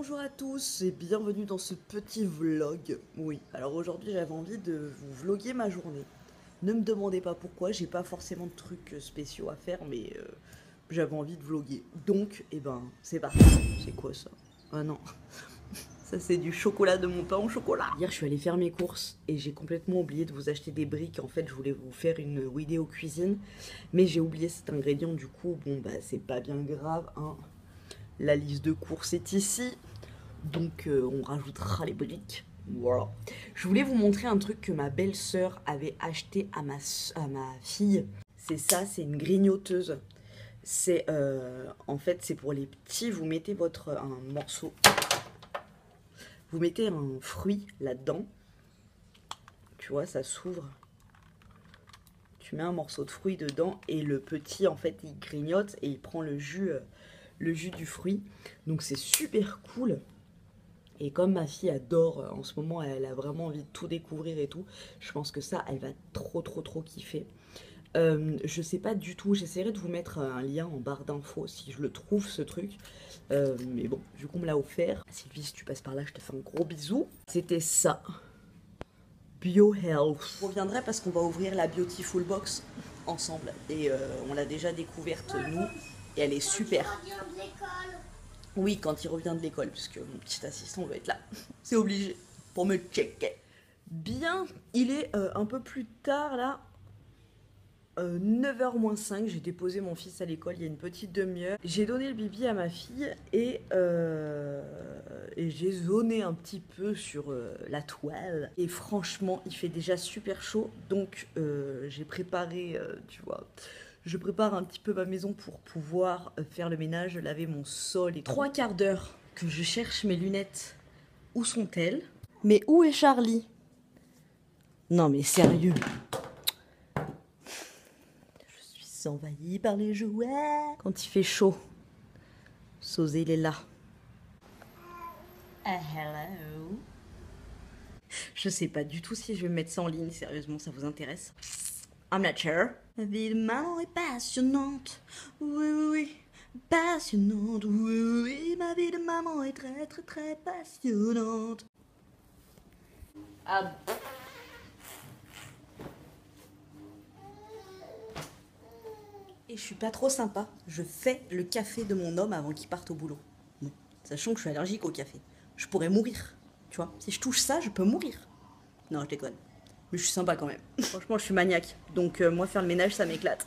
Bonjour à tous et bienvenue dans ce petit vlog. Oui, alors aujourd'hui j'avais envie de vous vloguer ma journée. Ne me demandez pas pourquoi, j'ai pas forcément de trucs spéciaux à faire, mais j'avais envie de vloguer. Donc, c'est parti. C'est quoi ça? Ah non, ça c'est du chocolat, de mon pain au chocolat. Hier je suis allée faire mes courses et j'ai complètement oublié de vous acheter des briques. En fait je voulais vous faire une vidéo cuisine, mais j'ai oublié cet ingrédient, du coup bon bah c'est pas bien grave hein. La liste de courses est ici, donc on rajoutera les briques. Voilà. Je voulais vous montrer un truc que ma belle-sœur avait acheté à ma fille. C'est ça, c'est une grignoteuse. C'est en fait c'est pour les petits. Vous mettez un morceau, vous mettez un fruit là-dedans. Tu vois, ça s'ouvre. Tu mets un morceau de fruit dedans et le petit en fait il grignote et il prend le jus du fruit. Donc c'est super cool. Et comme ma fille adore, en ce moment elle a vraiment envie de tout découvrir et tout, je pense que ça elle va trop kiffer. Je sais pas du tout, j'essaierai de vous mettre un lien en barre d'infos si je le trouve ce truc. Mais bon, vu qu'on me l'a offert, Sylvie si tu passes par là je te fais un gros bisou. C'était ça, BioHealth. Je reviendrai parce qu'on va ouvrir la Beautiful Box ensemble. Et on l'a déjà découverte nous, et elle est super. Oui, quand il revient de l'école, puisque mon petit assistant doit être là. C'est obligé, pour me checker. Bien, il est un peu plus tard, là. 9h moins 5, j'ai déposé mon fils à l'école il y a une petite demi-heure. J'ai donné le bibi à ma fille et j'ai zoné un petit peu sur la toile. Et franchement, il fait déjà super chaud, donc j'ai préparé, tu vois... Je prépare un petit peu ma maison pour pouvoir faire le ménage, laver mon sol et 3/4 d'heure que je cherche mes lunettes. Où sont-elles? Mais où est Charlie? Non mais sérieux. Je suis envahie par les jouets. Quand il fait chaud, Sosé il est là. Hello. Je sais pas du tout si je vais me mettre ça en ligne, sérieusement, ça vous intéresse? I'm not sure. La vie de maman est passionnante. Oui, passionnante. Oui, ma vie de maman est très passionnante. Ah. Et je suis pas trop sympa. Je fais le café de mon homme avant qu'il parte au boulot. Bon, sachant que je suis allergique au café. Je pourrais mourir. Tu vois, si je touche ça, je peux mourir. Non, je déconne. Mais je suis sympa quand même. Franchement, je suis maniaque. Donc moi, faire le ménage, ça m'éclate.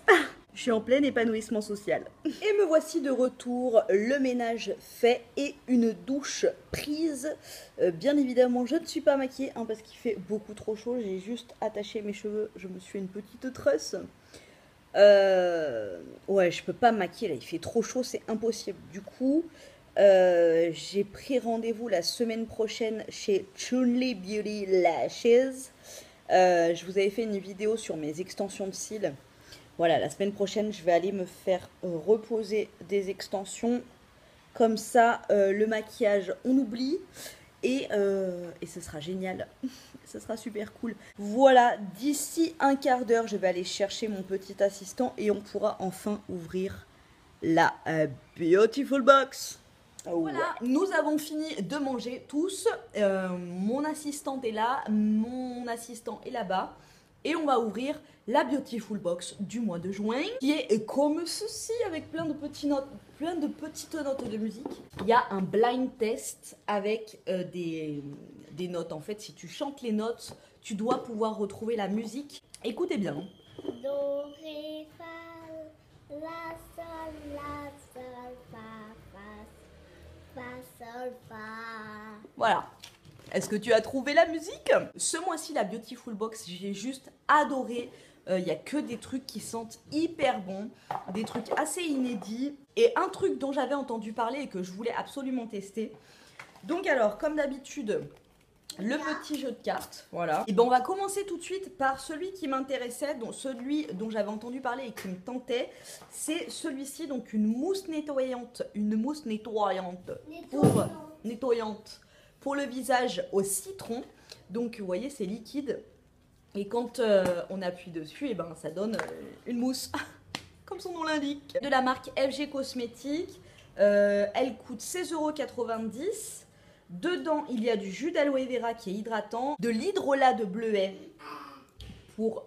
Je suis en plein épanouissement social. Et me voici de retour, le ménage fait et une douche prise. Bien évidemment, je ne suis pas maquillée hein, parce qu'il fait beaucoup trop chaud. J'ai juste attaché mes cheveux. Je me suis fait une petite tresse. Ouais, je peux pas me maquiller là. Il fait trop chaud, c'est impossible. Du coup... j'ai pris rendez-vous la semaine prochaine chez Chunli Beauty Lashes. Je vous avais fait une vidéo sur mes extensions de cils. Voilà, la semaine prochaine, je vais aller me faire reposer des extensions. Comme ça, le maquillage, on oublie. Et ce sera génial. Ce sera super cool. Voilà, d'ici un quart d'heure, je vais aller chercher mon petit assistant et on pourra enfin ouvrir la Beautiful Box. Voilà, nous avons fini de manger tous. Mon assistante est là, mon assistant est là-bas. Et on va ouvrir la Beautiful Box du mois de juin, qui est comme ceci, avec plein de petites notes de musique. Il y a un blind test avec des notes. En fait, si tu chantes les notes, tu dois pouvoir retrouver la musique. Écoutez bien. Do, ré, fa, la, sol, fa, sol, fa. Voilà. Est-ce que tu as trouvé la musique? Ce mois-ci, la Beautiful Box, j'ai juste adoré. Il n'y a que des trucs qui sentent hyper bon, des trucs assez inédits. Et un truc dont j'avais entendu parler et que je voulais absolument tester. Donc alors, comme d'habitude, le petit jeu de cartes, voilà. Et ben on va commencer tout de suite par celui qui m'intéressait, donc celui dont j'avais entendu parler et qui me tentait. C'est celui-ci, donc une mousse nettoyante pour le visage au citron. Donc vous voyez, c'est liquide. Et quand on appuie dessus, et ben ça donne une mousse, comme son nom l'indique. De la marque FG Cosmétiques. Elle coûte 16,90 €. Dedans, il y a du jus d'aloe vera qui est hydratant, de l'hydrolat de bleuet pour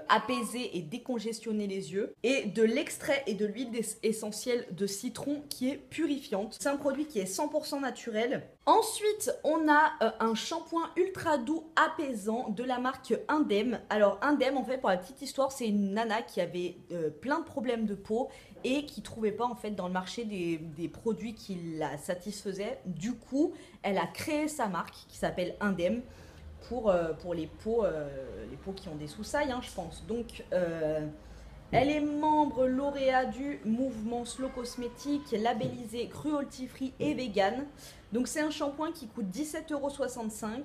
apaiser et décongestionner les yeux, et de l'extrait et de l'huile essentielle de citron qui est purifiante. C'est un produit qui est 100% naturel. Ensuite, on a un shampoing ultra doux apaisant de la marque Indem. Alors Indem, en fait, pour la petite histoire, c'est une nana qui avait plein de problèmes de peau et qui trouvait pas en fait dans le marché des produits qui la satisfaisaient. Du coup, elle a créé sa marque qui s'appelle Indem pour les peaux qui ont des sous-sailles, hein, je pense. Donc, elle est membre lauréat du mouvement Slow Cosmétique, labellisé cruelty free et vegan. Donc, c'est un shampoing qui coûte 17,65 €.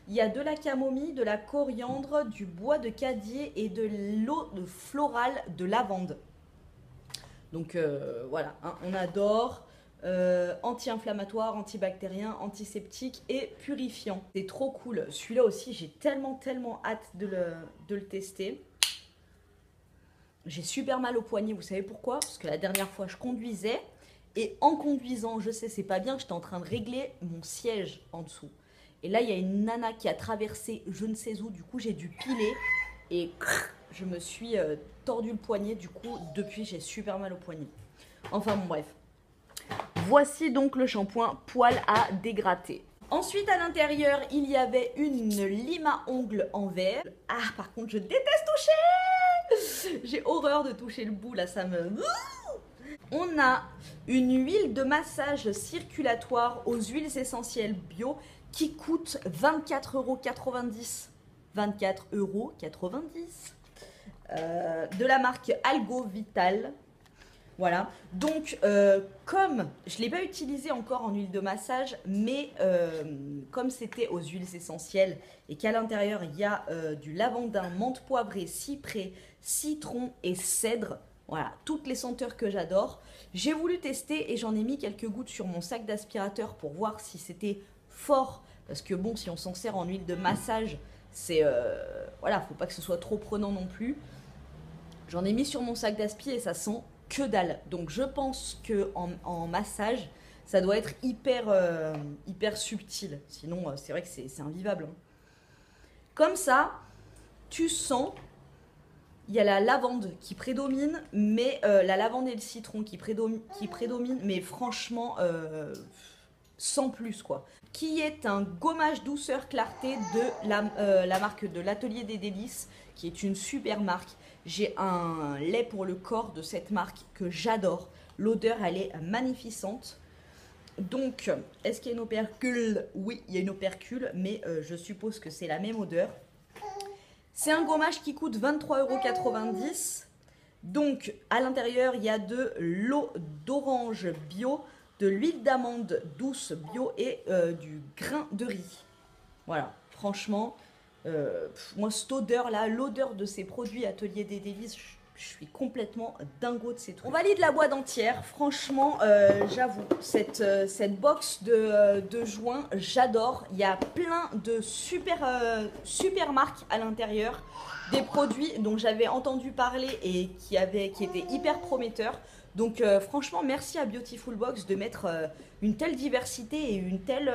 Il y a de la camomille, de la coriandre, du bois de cadier et de l'eau florale de lavande. Donc, voilà, hein, on adore. Anti-inflammatoire, antibactérien, antiseptique et purifiant. C'est trop cool. Celui-là aussi, j'ai tellement hâte de le tester. J'ai super mal au poignet, vous savez pourquoi? Parce que la dernière fois, je conduisais et en conduisant, je sais, c'est pas bien, j'étais en train de régler mon siège en dessous. Et là, il y a une nana qui a traversé je ne sais où, du coup, j'ai dû piler et je me suis tordu le poignet. Du coup, depuis, j'ai super mal au poignet. Enfin, bon, bref. Voici donc le shampoing poil à dégratter. Ensuite, à l'intérieur, il y avait une lime à ongles en verre. Ah, par contre, je déteste toucher. J'ai horreur de toucher le bout, là, ça me... On a une huile de massage circulatoire aux huiles essentielles bio qui coûte 24,90 €. 24,90 €. De la marque Algo Vital. Voilà, donc comme je ne l'ai pas utilisé encore en huile de massage, mais comme c'était aux huiles essentielles et qu'à l'intérieur il y a du lavandin, menthe poivrée, cyprès, citron et cèdre, voilà, toutes les senteurs que j'adore, j'ai voulu tester et j'en ai mis quelques gouttes sur mon sac d'aspirateur pour voir si c'était fort, parce que bon, si on s'en sert en huile de massage, c'est voilà, faut pas que ce soit trop prenant non plus. J'en ai mis sur mon sac d'aspi et ça sent que dalle. Donc je pense que en massage, ça doit être hyper subtil. Sinon, c'est vrai que c'est invivable. Hein. Comme ça, tu sens, il y a la lavande qui prédomine, mais la lavande et le citron qui prédominent, mais franchement, sans plus quoi. Qui est un gommage douceur clarté de la marque de l'Atelier des Délices, qui est une super marque. J'ai un lait pour le corps de cette marque que j'adore. L'odeur, elle est magnificente. Donc, est-ce qu'il y a une opercule? Oui, il y a une opercule, mais je suppose que c'est la même odeur. C'est un gommage qui coûte 23,90 €. Donc, à l'intérieur, il y a de l'eau d'orange bio, de l'huile d'amande douce bio et du grain de riz. Voilà, franchement... moi cette odeur là, l'odeur de ces produits Atelier des Délices, je suis complètement dingo de ces trucs. On valide la boîte entière, franchement j'avoue, cette box de joints, j'adore. Il y a plein de super marques à l'intérieur, des produits dont j'avais entendu parler et qui étaient hyper prometteurs. Donc franchement merci à Beautiful Box de mettre une telle diversité et une telle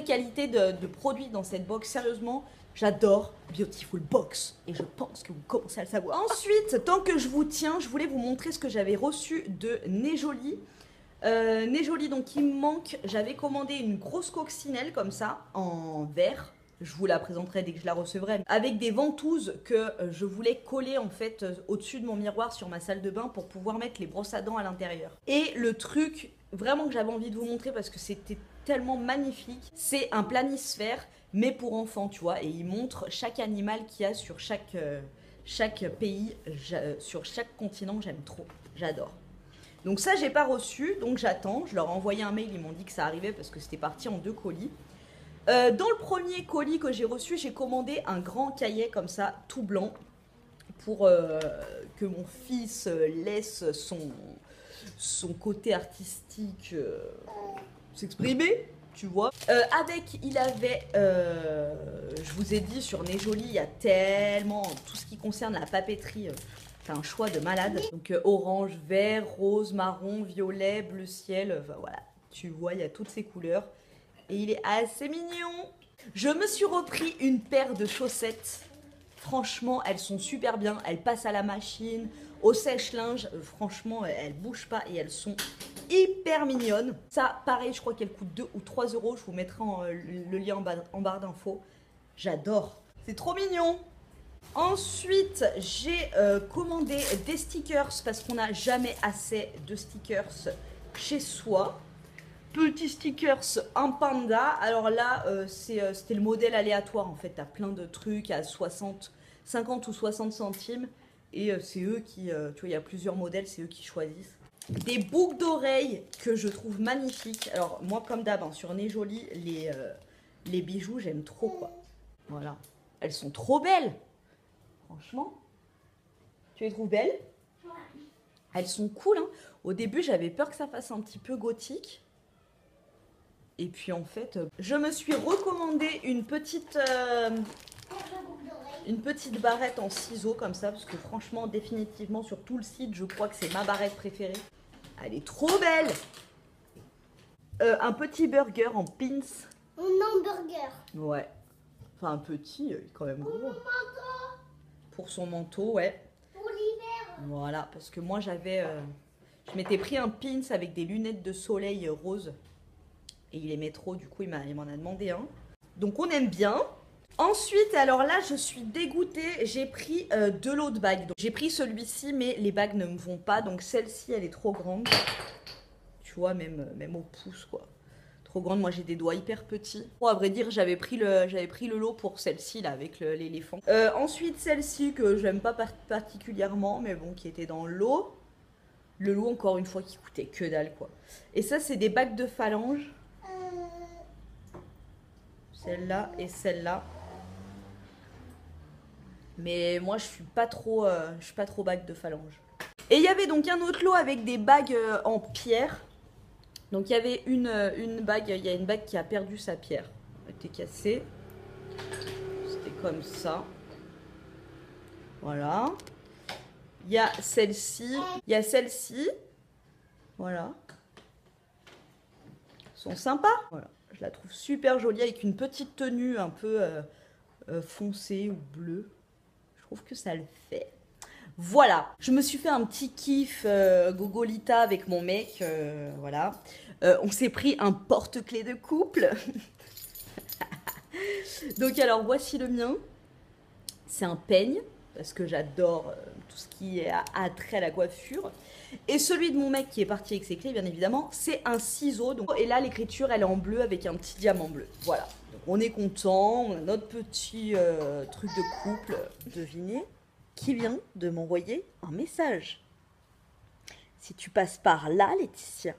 qualité de produits dans cette box. Sérieusement, j'adore Beautiful Box et je pense que vous commencez à le savoir. Ensuite, tant que je vous tiens, je voulais vous montrer ce que j'avais reçu de Nejoli. Nejoli, donc il me manque, j'avais commandé une grosse coccinelle comme ça, en verre. Je vous la présenterai dès que je la recevrai. Avec des ventouses que je voulais coller en fait au-dessus de mon miroir sur ma salle de bain pour pouvoir mettre les brosses à dents à l'intérieur. Et le truc vraiment que j'avais envie de vous montrer parce que c'était tellement magnifique, c'est un planisphère mais pour enfants, tu vois, et il montre chaque animal qu'il y a sur chaque pays, sur chaque continent. J'aime trop, j'adore. Donc ça j'ai pas reçu, donc j'attends. Je leur ai envoyé un mail, ils m'ont dit que ça arrivait parce que c'était parti en 2 colis. Dans le premier colis que j'ai reçu, j'ai commandé un grand cahier comme ça, tout blanc, pour que mon fils laisse son côté artistique s'exprimer, tu vois. Il avait, je vous ai dit, sur Nejoli, il y a tellement, tout ce qui concerne la papeterie, T'as un choix de malade. Donc orange, vert, rose, marron, violet, bleu ciel. Enfin, voilà, tu vois, il y a toutes ces couleurs. Et il est assez mignon. Je me suis repris une paire de chaussettes. Franchement, elles sont super bien. Elles passent à la machine, au sèche-linge. Franchement, elles bougent pas et elles sont hyper mignonnes. Ça, pareil, je crois qu'elles coûtent 2 ou 3 euros. Je vous mettrai le lien en barre d'infos. J'adore. C'est trop mignon. Ensuite, j'ai commandé des stickers parce qu'on n'a jamais assez de stickers chez soi. Petit stickers, un panda. Alors là, c'était le modèle aléatoire en fait. T'as plein de trucs à 50 ou 60 centimes. Et c'est eux qui, tu vois, il y a plusieurs modèles, c'est eux qui choisissent. Des boucles d'oreilles que je trouve magnifiques. Alors moi, comme d'hab, hein, sur Nez Joli, les bijoux, j'aime trop quoi. Voilà. Elles sont trop belles. Franchement. Tu les trouves belles? Ouais. Elles sont cool, hein. Au début, j'avais peur que ça fasse un petit peu gothique. Et puis en fait, je me suis recommandé une petite barrette en ciseaux comme ça. Parce que franchement, définitivement, sur tout le site, je crois que c'est ma barrette préférée. Elle est trop belle. Un petit burger en pins. Un hamburger. Ouais. Enfin, un petit, il est quand même gros. Pour son manteau, ouais. Pour l'hiver. Voilà, parce que moi, je m'étais pris un pins avec des lunettes de soleil rose. Et il aimait trop, du coup, il m'en a demandé un. Donc, on aime bien. Ensuite, alors là, je suis dégoûtée. J'ai pris de l'autre bague. J'ai pris celui-ci, mais les bagues ne me vont pas. Donc, celle-ci, elle est trop grande. Tu vois, même au pouce, quoi. Trop grande. Moi, j'ai des doigts hyper petits. Bon, à vrai dire, j'avais pris le lot pour celle-ci, là, avec l'éléphant. Ensuite, celle-ci, que j'aime pas particulièrement, mais bon, qui était dans le lot. Le lot, encore une fois, qui coûtait que dalle, quoi. Et ça, c'est des bagues de phalange. Celle-là et celle-là. Mais moi, je suis pas trop bague de phalange. Et il y avait donc un autre lot avec des bagues en pierre. Donc il y avait une bague, il y a une bague qui a perdu sa pierre. Elle était cassée. C'était comme ça. Voilà. Il y a celle-ci. Il y a celle-ci. Voilà. Elles sont sympas. Voilà. Je la trouve super jolie avec une petite tenue un peu foncée ou bleue. Je trouve que ça le fait. Voilà, je me suis fait un petit kiff Gogolita avec mon mec, voilà. On s'est pris un porte-clés de couple. Donc alors, voici le mien. C'est un peigne, parce que j'adore tout ce qui a trait à la coiffure. Et celui de mon mec qui est parti avec ses clés, bien évidemment, c'est un ciseau. Donc, et là, l'écriture, elle est en bleu avec un petit diamant bleu. Voilà, donc on est content, on a notre petit truc de couple. Devinez qui vient de m'envoyer un message. Si tu passes par là, Laetitia,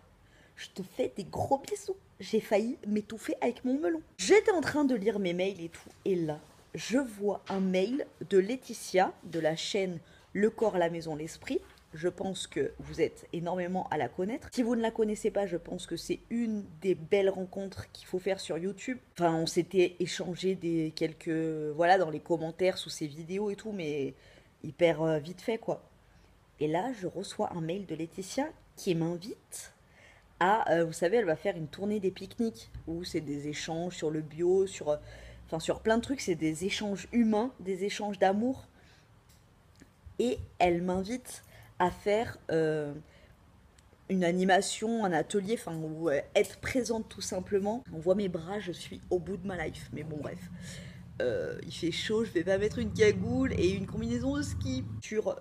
je te fais des gros bisous. J'ai failli m'étouffer avec mon melon. J'étais en train de lire mes mails et tout, et là, je vois un mail de Laetitia, de la chaîne Le Corps, la Maison, l'Esprit. Je pense que vous êtes énormément à la connaître. Si vous ne la connaissez pas, je pense que c'est une des belles rencontres qu'il faut faire sur YouTube. Enfin, on s'était échangé voilà, dans les commentaires sous ses vidéos et tout, mais hyper vite fait, quoi. Et là, je reçois un mail de Laetitia qui m'invite à, vous savez, elle va faire une tournée des pique-niques, où c'est des échanges sur le bio, sur plein de trucs, c'est des échanges humains, des échanges d'amour. Et elle m'invite à faire une animation, un atelier, enfin, ou être présente tout simplement. On voit mes bras, je suis au bout de ma life, mais bon, bref. Il fait chaud, je vais pas mettre une cagoule et une combinaison de ski sur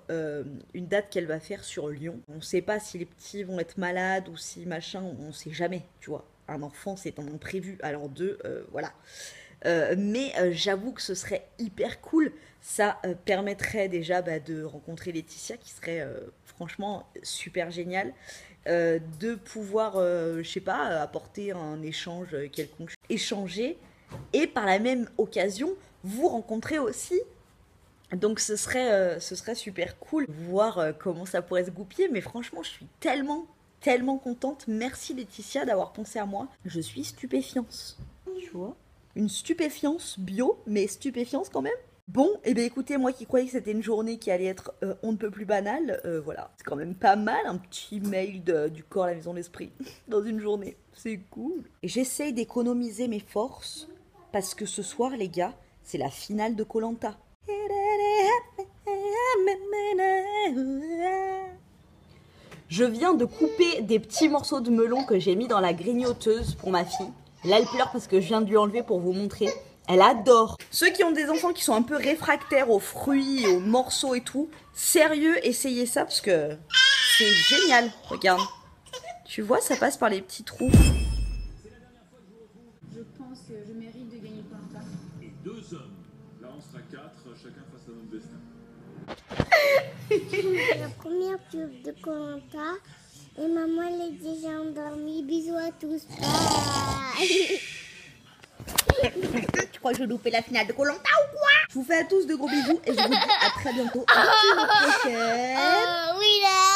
une date qu'elle va faire sur Lyon. On sait pas si les petits vont être malades ou si machin, on sait jamais, tu vois. Un enfant, c'est un imprévu, alors deux, voilà. Mais j'avoue que ce serait hyper cool. Ça permettrait déjà de rencontrer Laetitia, qui serait franchement super génial. De pouvoir, je sais pas, apporter un échange quelconque. Échanger et par la même occasion, vous rencontrer aussi. Donc ce serait super cool. Voir comment ça pourrait se goupiller. Mais franchement, je suis tellement contente. Merci Laetitia d'avoir pensé à moi. Je suis stupéfiante. Tu vois ? Une stupéfiance bio, mais stupéfiance quand même. Bon, et bien écoutez, moi qui croyais que c'était une journée qui allait être on ne peut plus banale, voilà. C'est quand même pas mal un petit mail du corps à la maison de l'esprit dans une journée. C'est cool. Et j'essaye d'économiser mes forces parce que ce soir, les gars, c'est la finale de koh. Je viens de couper des petits morceaux de melon que j'ai mis dans la grignoteuse pour ma fille. Là, elle pleure parce que je viens de lui enlever pour vous montrer. Elle adore. Ceux qui ont des enfants qui sont un peu réfractaires aux fruits, aux morceaux et tout, sérieux, essayez ça parce que c'est génial. Regarde. Tu vois, ça passe par les petits trous. Je pense que je mérite de gagner plein de temps. Et 2 hommes. Là, on sera 4, chacun face à notre destin. La première pub de Koh-Lanta et maman elle est déjà endormie. Bisous à tous. Bye. Tu crois que je loupais la finale de koh ou quoi? Je vous fais à tous de gros bisous et je vous dis à très bientôt. À la prochaine. Oui là.